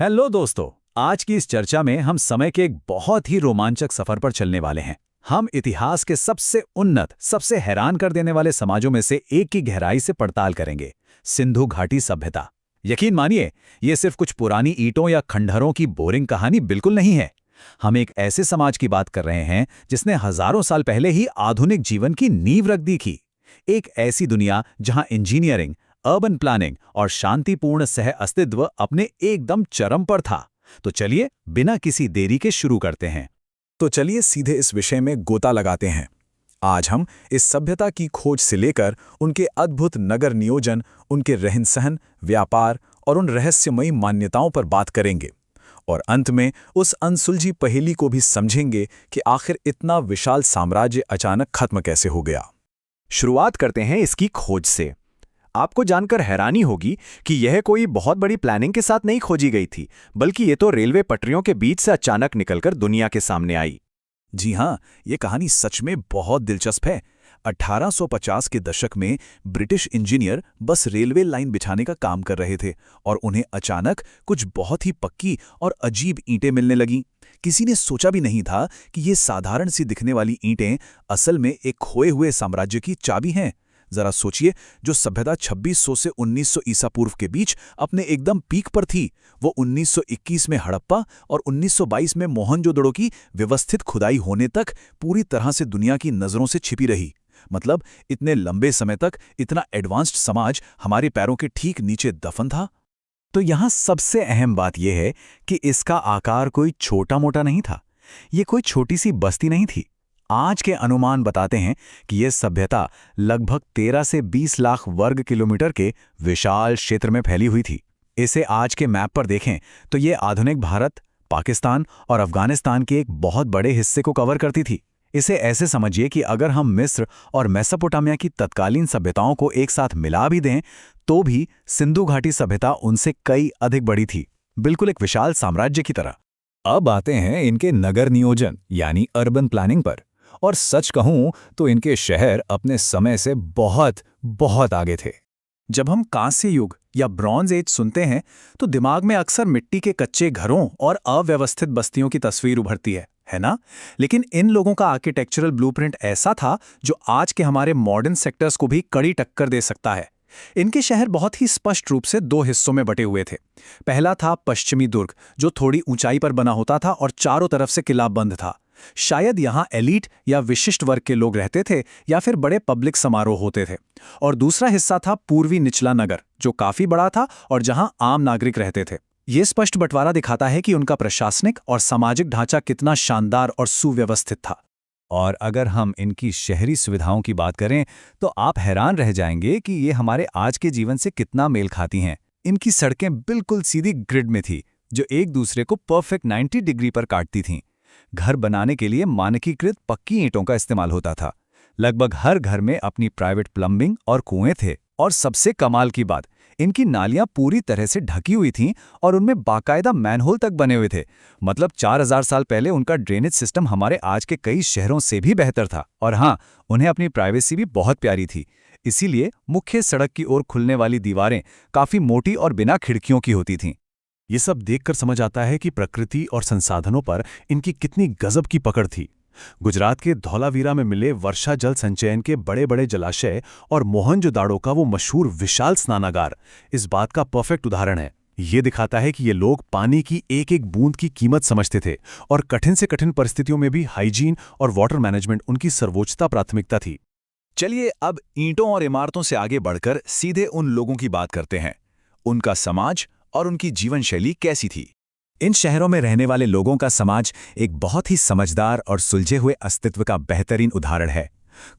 Hello दोस्तों। आज की इस चर्चा में हम समय के एक बहुत ही रोमांचक सफर पर चलने वाले हैं। हम इतिहास के सबसे उन्नत, सबसे हैरान कर देने वाले समाजों में से एक की गहराई से पड़ताल करेंगे, सिंधु घाटी सभ्यता। यकीन मानिए, ये सिर्फ कुछ पुरानी ईंटों या खंडहरों की बोरिंग कहानी बिल्कुल नहीं है। हम एक ऐसे समाज की बात कर रहे हैं जिसने हजारों साल पहले ही आधुनिक जीवन की नींव रख दी थी। एक ऐसी दुनिया जहां इंजीनियरिंग, अर्बन प्लानिंग और शांतिपूर्ण सह अस्तित्व अपने एकदम चरम पर था। तो चलिए बिना किसी देरी के शुरू करते हैं। तो चलिए सीधे इस विषय में गोता लगाते हैं। आज हम इस सभ्यता की खोज से लेकर उनके अद्भुत नगर नियोजन, उनके रहन-सहन, व्यापार और उन रहस्यमयी मान्यताओं पर बात करेंगे। और अंत में उस अनसुलझी पहेली को भी समझेंगे कि आखिर इतना विशाल साम्राज्य अचानक खत्म कैसे हो गया। शुरुआत करते हैं इसकी खोज से। आपको जानकर हैरानी होगी कि यह कोई बहुत बड़ी प्लानिंग के साथ नहीं खोजी गई थी, बल्कि ये तो रेलवे पटरियों के बीच से अचानक निकलकर दुनिया के सामने आई। जी हाँ, ये कहानी सच में बहुत दिलचस्प है। 1850 के दशक में ब्रिटिश इंजीनियर बस रेलवे लाइन बिछाने का काम कर रहे थे और उन्हें अचानक कुछ बहुत ही पक्की और अजीब ईंटें मिलने लगीं। किसी ने सोचा भी नहीं था कि ये साधारण सी दिखने वाली ईंटें असल में एक खोए हुए साम्राज्य की चाबी हैं। जरा सोचिए, जो सभ्यता 2600 से 1900 ईसा पूर्व के बीच अपने एकदम पीक पर थी, वो 1921 में हड़प्पा और 1922 में मोहनजोदड़ो की व्यवस्थित खुदाई होने तक पूरी तरह से दुनिया की नज़रों से छिपी रही। मतलब इतने लंबे समय तक इतना एडवांस्ड समाज हमारे पैरों के ठीक नीचे दफन था। तो यहाँ सबसे अहम बात यह है कि इसका आकार कोई छोटा मोटा नहीं था। ये कोई छोटी सी बस्ती नहीं थी। आज के अनुमान बताते हैं कि यह सभ्यता लगभग 13 से 20 लाख वर्ग किलोमीटर के विशाल क्षेत्र में फैली हुई थी। इसे आज के मैप पर देखें तो ये आधुनिक भारत, पाकिस्तान और अफगानिस्तान के एक बहुत बड़े हिस्से को कवर करती थी। इसे ऐसे समझिए कि अगर हम मिस्र और मेसोपोटामिया की तत्कालीन सभ्यताओं को एक साथ मिला भी दें, तो भी सिंधु घाटी सभ्यता उनसे कई अधिक बड़ी थी, बिल्कुल एक विशाल साम्राज्य की तरह। अब आते हैं इनके नगर नियोजन यानी अर्बन प्लानिंग पर। और सच कहूं तो इनके शहर अपने समय से बहुत बहुत आगे थे। जब हम कांस्य युग या ब्रॉन्ज एज सुनते हैं तो दिमाग में अक्सर मिट्टी के कच्चे घरों और अव्यवस्थित बस्तियों की तस्वीर उभरती है ना? लेकिन इन लोगों का आर्किटेक्चरल ब्लूप्रिंट ऐसा था जो आज के हमारे मॉडर्न सेक्टर्स को भी कड़ी टक्कर दे सकता है। इनके शहर बहुत ही स्पष्ट रूप से दो हिस्सों में बटे हुए थे। पहला था पश्चिमी दुर्ग, जो थोड़ी ऊंचाई पर बना होता था और चारों तरफ से किलाबंद था। शायद यहाँ एलीट या विशिष्ट वर्ग के लोग रहते थे या फिर बड़े पब्लिक समारोह होते थे। और दूसरा हिस्सा था पूर्वी निचला नगर, जो काफी बड़ा था और जहाँ आम नागरिक रहते थे। ये स्पष्ट बंटवारा दिखाता है कि उनका प्रशासनिक और सामाजिक ढांचा कितना शानदार और सुव्यवस्थित था। और अगर हम इनकी शहरी सुविधाओं की बात करें तो आप हैरान रह जाएंगे कि ये हमारे आज के जीवन से कितना मेल खाती हैं। इनकी सड़कें बिल्कुल सीधी ग्रिड में थी, जो एक दूसरे को परफेक्ट 90 डिग्री पर काटती थीं। घर बनाने के लिए मानकीकृत पक्की ईंटों का इस्तेमाल होता था। लगभग हर घर में अपनी प्राइवेट प्लम्बिंग और कुएं थे। और सबसे कमाल की बात, इनकी नालियां पूरी तरह से ढकी हुई थीं और उनमें बाकायदा मैनहोल तक बने हुए थे। मतलब 4000 साल पहले उनका ड्रेनेज सिस्टम हमारे आज के कई शहरों से भी बेहतर था। और हाँ, उन्हें अपनी प्राइवेसी भी बहुत प्यारी थी। इसीलिए मुख्य सड़क की ओर खुलने वाली दीवारें काफी मोटी और बिना खिड़कियों की होती थीं। ये सब देखकर समझ आता है कि प्रकृति और संसाधनों पर इनकी कितनी गजब की पकड़ थी। गुजरात के धौलावीरा में मिले वर्षा जल संचयन के बड़े बड़े जलाशय और मोहनजोदाड़ो का वो मशहूर विशाल स्नानागार इस बात का परफेक्ट उदाहरण है। ये दिखाता है कि ये लोग पानी की एक एक बूंद की कीमत समझते थे और कठिन से कठिन परिस्थितियों में भी हाइजीन और वाटर मैनेजमेंट उनकी सर्वोच्चता प्राथमिकता थी। चलिए अब ईंटों और इमारतों से आगे बढ़कर सीधे उन लोगों की बात करते हैं। उनका समाज और उनकी जीवन शैली कैसी थी। इन शहरों में रहने वाले लोगों का समाज एक बहुत ही समझदार और सुलझे हुए अस्तित्व का बेहतरीन उदाहरण है।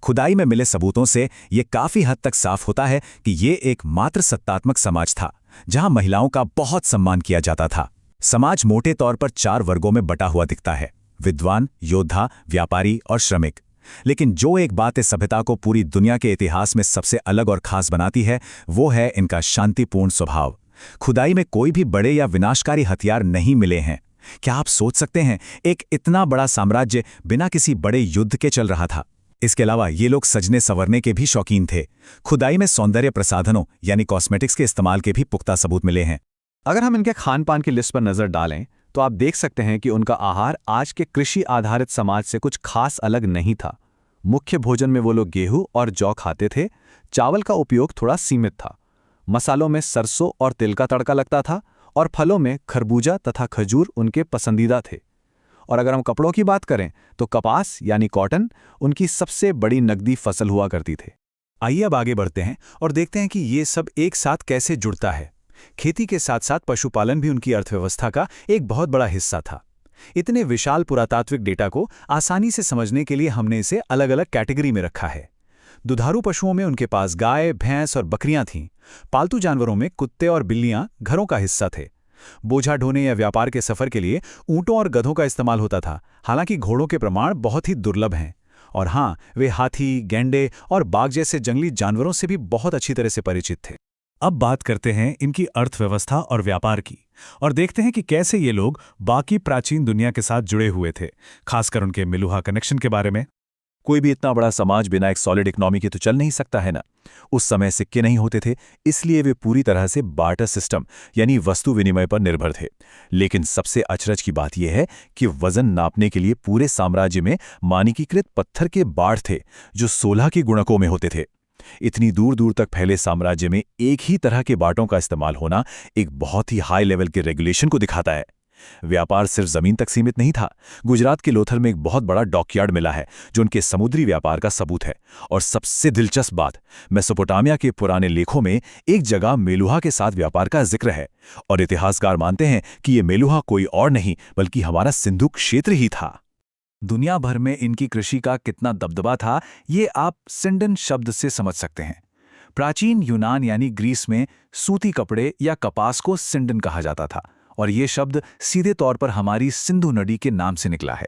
खुदाई में मिले सबूतों से ये काफी हद तक साफ होता है कि ये एक मात्र सत्तात्मक समाज था, जहां महिलाओं का बहुत सम्मान किया जाता था। समाज मोटे तौर पर 4 वर्गों में बटा हुआ दिखता है: विद्वान, योद्धा, व्यापारी और श्रमिक। लेकिन जो एक बात इस सभ्यता को पूरी दुनिया के इतिहास में सबसे अलग और खास बनाती है, वो है इनका शांतिपूर्ण स्वभाव। खुदाई में कोई भी बड़े या विनाशकारी हथियार नहीं मिले हैं। क्या आप सोच सकते हैं, एक इतना बड़ा साम्राज्य बिना किसी बड़े युद्ध के चल रहा था? इसके अलावा ये लोग सजने संवरने के भी शौकीन थे। खुदाई में सौंदर्य प्रसाधनों यानी कॉस्मेटिक्स के इस्तेमाल के भी पुख्ता सबूत मिले हैं। अगर हम इनके खान पान की लिस्ट पर नज़र डालें तो आप देख सकते हैं कि उनका आहार आज के कृषि आधारित समाज से कुछ खास अलग नहीं था। मुख्य भोजन में वो लोग गेहूं और जौ खाते थे, चावल का उपयोग थोड़ा सीमित था, मसालों में सरसों और तिल का तड़का लगता था और फलों में खरबूजा तथा खजूर उनके पसंदीदा थे। और अगर हम कपड़ों की बात करें तो कपास यानी कॉटन उनकी सबसे बड़ी नकदी फसल हुआ करती थी। आइए अब आगे बढ़ते हैं और देखते हैं कि ये सब एक साथ कैसे जुड़ता है। खेती के साथ साथ पशुपालन भी उनकी अर्थव्यवस्था का एक बहुत बड़ा हिस्सा था। इतने विशाल पुरातात्विक डेटा को आसानी से समझने के लिए हमने इसे अलग अलग कैटेगरी में रखा है। दुधारू पशुओं में उनके पास गाय, भैंस और बकरियां थीं। पालतू जानवरों में कुत्ते और बिल्लियां घरों का हिस्सा थे। बोझा ढोने या व्यापार के सफर के लिए ऊंटों और गधों का इस्तेमाल होता था, हालांकि घोड़ों के प्रमाण बहुत ही दुर्लभ हैं। और हाँ, वे हाथी, गैंडे और बाघ जैसे जंगली जानवरों से भी बहुत अच्छी तरह से परिचित थे। अब बात करते हैं इनकी अर्थव्यवस्था और व्यापार की और देखते हैं कि कैसे ये लोग बाकी प्राचीन दुनिया के साथ जुड़े हुए थे, खासकर उनके मिलुहा कनेक्शन के बारे में। कोई भी इतना बड़ा समाज बिना एक सॉलिड इकोनॉमी के तो चल नहीं सकता है ना। उस समय सिक्के नहीं होते थे, इसलिए वे पूरी तरह से बार्टर सिस्टम यानी वस्तु विनिमय पर निर्भर थे। लेकिन सबसे अचरज की बात यह है कि वजन नापने के लिए पूरे साम्राज्य में मानकीकृत पत्थर के बाड़ थे, जो 16 के गुणकों में होते थे। इतनी दूर दूर तक फैले साम्राज्य में एक ही तरह के बाटों का इस्तेमाल होना एक बहुत ही हाई लेवल के रेगुलेशन को दिखाता है। व्यापार सिर्फ जमीन तक सीमित नहीं था। गुजरात के लोथल में एक बहुत बड़ा डॉकयार्ड मिला है, जो उनके समुद्री व्यापार का सबूत है। और सबसे दिलचस्प बात, मेसोपोटामिया के पुराने लेखों में एक जगह मेलुहा के साथ व्यापार का जिक्र है, और इतिहासकार मानते हैं कि ये मेलुहा कोई और नहीं बल्कि हमारा सिंधु क्षेत्र ही था। दुनिया भर में इनकी कृषि का कितना दबदबा था, ये आप सिंडन शब्द से समझ सकते हैं। प्राचीन यूनान यानी ग्रीस में सूती कपड़े या कपास को सिंडन कहा जाता था, और ये शब्द सीधे तौर पर हमारी सिंधु नदी के नाम से निकला है।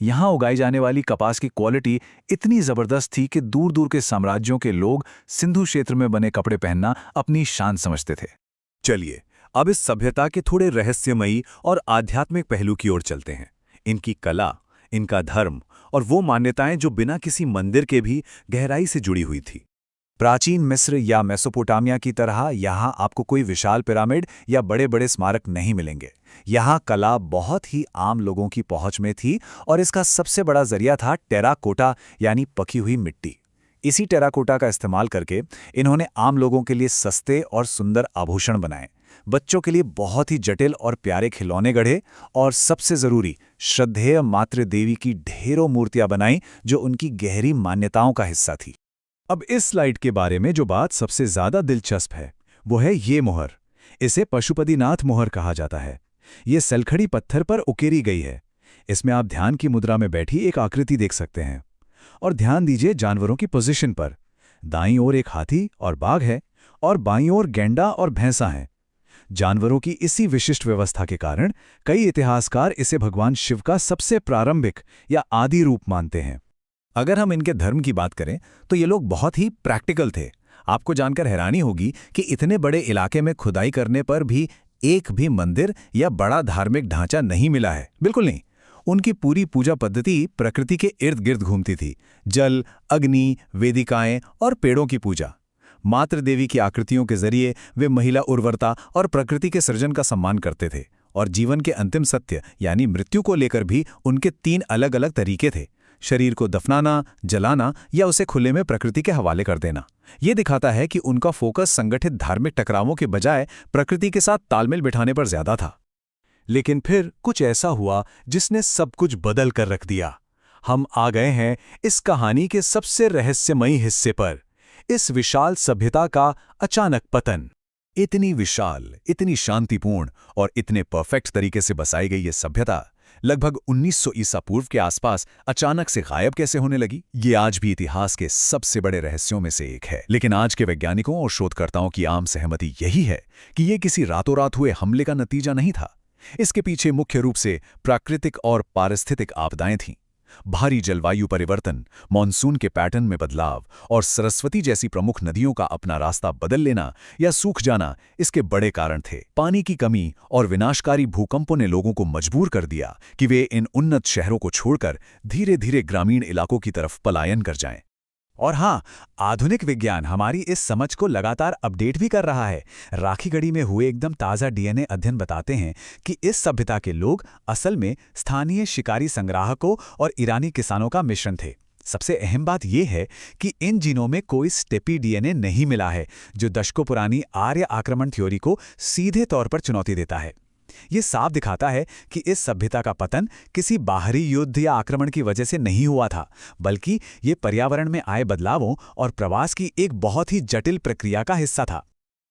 यहाँ उगाई जाने वाली कपास की क्वालिटी इतनी ज़बरदस्त थी कि दूर दूर के साम्राज्यों के लोग सिंधु क्षेत्र में बने कपड़े पहनना अपनी शान समझते थे। चलिए अब इस सभ्यता के थोड़े रहस्यमयी और आध्यात्मिक पहलू की ओर चलते हैं। इनकी कला, इनका धर्म और वो मान्यताएं जो बिना किसी मंदिर के भी गहराई से जुड़ी हुई थी। प्राचीन मिस्र या मेसोपोटामिया की तरह यहाँ आपको कोई विशाल पिरामिड या बड़े बड़े स्मारक नहीं मिलेंगे। यहाँ कला बहुत ही आम लोगों की पहुंच में थी, और इसका सबसे बड़ा जरिया था टेराकोटा यानी पकी हुई मिट्टी। इसी टेराकोटा का इस्तेमाल करके इन्होंने आम लोगों के लिए सस्ते और सुंदर आभूषण बनाए, बच्चों के लिए बहुत ही जटिल और प्यारे खिलौने गढ़े, और सबसे जरूरी श्रद्धेय मातृ देवी की ढेरों मूर्तियां बनाई, जो उनकी गहरी मान्यताओं का हिस्सा थी। अब इस स्लाइड के बारे में जो बात सबसे ज्यादा दिलचस्प है वो है ये मोहर। इसे पशुपतिनाथ मोहर कहा जाता है। ये सलखड़ी पत्थर पर उकेरी गई है। इसमें आप ध्यान की मुद्रा में बैठी एक आकृति देख सकते हैं। और ध्यान दीजिए जानवरों की पोजीशन पर। दाईं ओर एक हाथी और बाघ है, और बाईं ओर गैंडा और भैंसा हैं। जानवरों की इसी विशिष्ट व्यवस्था के कारण कई इतिहासकार इसे भगवान शिव का सबसे प्रारंभिक या आदि रूप मानते हैं। अगर हम इनके धर्म की बात करें तो ये लोग बहुत ही प्रैक्टिकल थे। आपको जानकर हैरानी होगी कि इतने बड़े इलाके में खुदाई करने पर भी एक भी मंदिर या बड़ा धार्मिक ढांचा नहीं मिला है। बिल्कुल नहीं। उनकी पूरी पूजा पद्धति प्रकृति के इर्द गिर्द घूमती थी। जल, अग्नि, वेदिकाएं और पेड़ों की पूजा। मातृ देवी की आकृतियों के जरिए वे महिला उर्वरता और प्रकृति के सृजन का सम्मान करते थे। और जीवन के अंतिम सत्य यानी मृत्यु को लेकर भी उनके 3 अलग अलग तरीके थे। शरीर को दफनाना, जलाना या उसे खुले में प्रकृति के हवाले कर देना। ये दिखाता है कि उनका फोकस संगठित धार्मिक टकरावों के बजाय प्रकृति के साथ तालमेल बिठाने पर ज्यादा था। लेकिन फिर कुछ ऐसा हुआ जिसने सब कुछ बदल कर रख दिया। हम आ गए हैं इस कहानी के सबसे रहस्यमयी हिस्से पर, इस विशाल सभ्यता का अचानक पतन। इतनी विशाल, इतनी शांतिपूर्ण और इतने परफेक्ट तरीके से बसाई गई ये सभ्यता लगभग 1900 ईसा पूर्व के आसपास अचानक से गायब कैसे होने लगी, ये आज भी इतिहास के सबसे बड़े रहस्यों में से एक है। लेकिन आज के वैज्ञानिकों और शोधकर्ताओं की आम सहमति यही है कि ये किसी रातों रात हुए हमले का नतीजा नहीं था। इसके पीछे मुख्य रूप से प्राकृतिक और पारिस्थितिक आपदाएं थीं। भारी जलवायु परिवर्तन, मॉनसून के पैटर्न में बदलाव और सरस्वती जैसी प्रमुख नदियों का अपना रास्ता बदल लेना या सूख जाना इसके बड़े कारण थे। पानी की कमी और विनाशकारी भूकंपों ने लोगों को मजबूर कर दिया कि वे इन उन्नत शहरों को छोड़कर धीरे धीरे ग्रामीण इलाकों की तरफ पलायन कर जाएं। और हाँ, आधुनिक विज्ञान हमारी इस समझ को लगातार अपडेट भी कर रहा है। राखीगढ़ी में हुए एकदम ताज़ा डीएनए अध्ययन बताते हैं कि इस सभ्यता के लोग असल में स्थानीय शिकारी संग्राहकों और ईरानी किसानों का मिश्रण थे। सबसे अहम बात यह है कि इन जीनों में कोई स्टेपी डीएनए नहीं मिला है, जो दशकों पुरानी आर्य आक्रमण थ्योरी को सीधे तौर पर चुनौती देता है। ये साफ दिखाता है कि इस सभ्यता का पतन किसी बाहरी युद्ध या आक्रमण की वजह से नहीं हुआ था, बल्कि ये पर्यावरण में आए बदलावों और प्रवास की एक बहुत ही जटिल प्रक्रिया का हिस्सा था।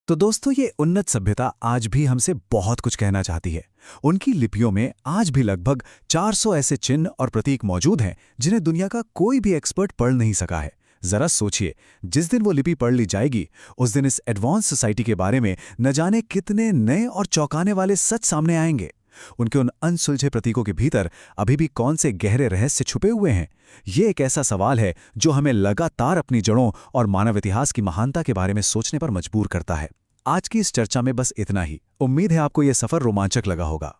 तो दोस्तों, ये उन्नत सभ्यता आज भी हमसे बहुत कुछ कहना चाहती है। उनकी लिपियों में आज भी लगभग 400 ऐसे चिन्ह और प्रतीक मौजूद हैं जिन्हें दुनिया का कोई भी एक्सपर्ट पढ़ नहीं सका है। जरा सोचिए, जिस दिन वो लिपि पढ़ ली जाएगी, उस दिन इस एडवांस सोसाइटी के बारे में न जाने कितने नए और चौंकाने वाले सच सामने आएंगे। उनके उन अनसुलझे प्रतीकों के भीतर अभी भी कौन से गहरे रहस्य छुपे हुए हैं? ये एक ऐसा सवाल है जो हमें लगातार अपनी जड़ों और मानव इतिहास की महानता के बारे में सोचने पर मजबूर करता है। आज की इस चर्चा में बस इतना ही। उम्मीद है आपको यह सफर रोमांचक लगा होगा।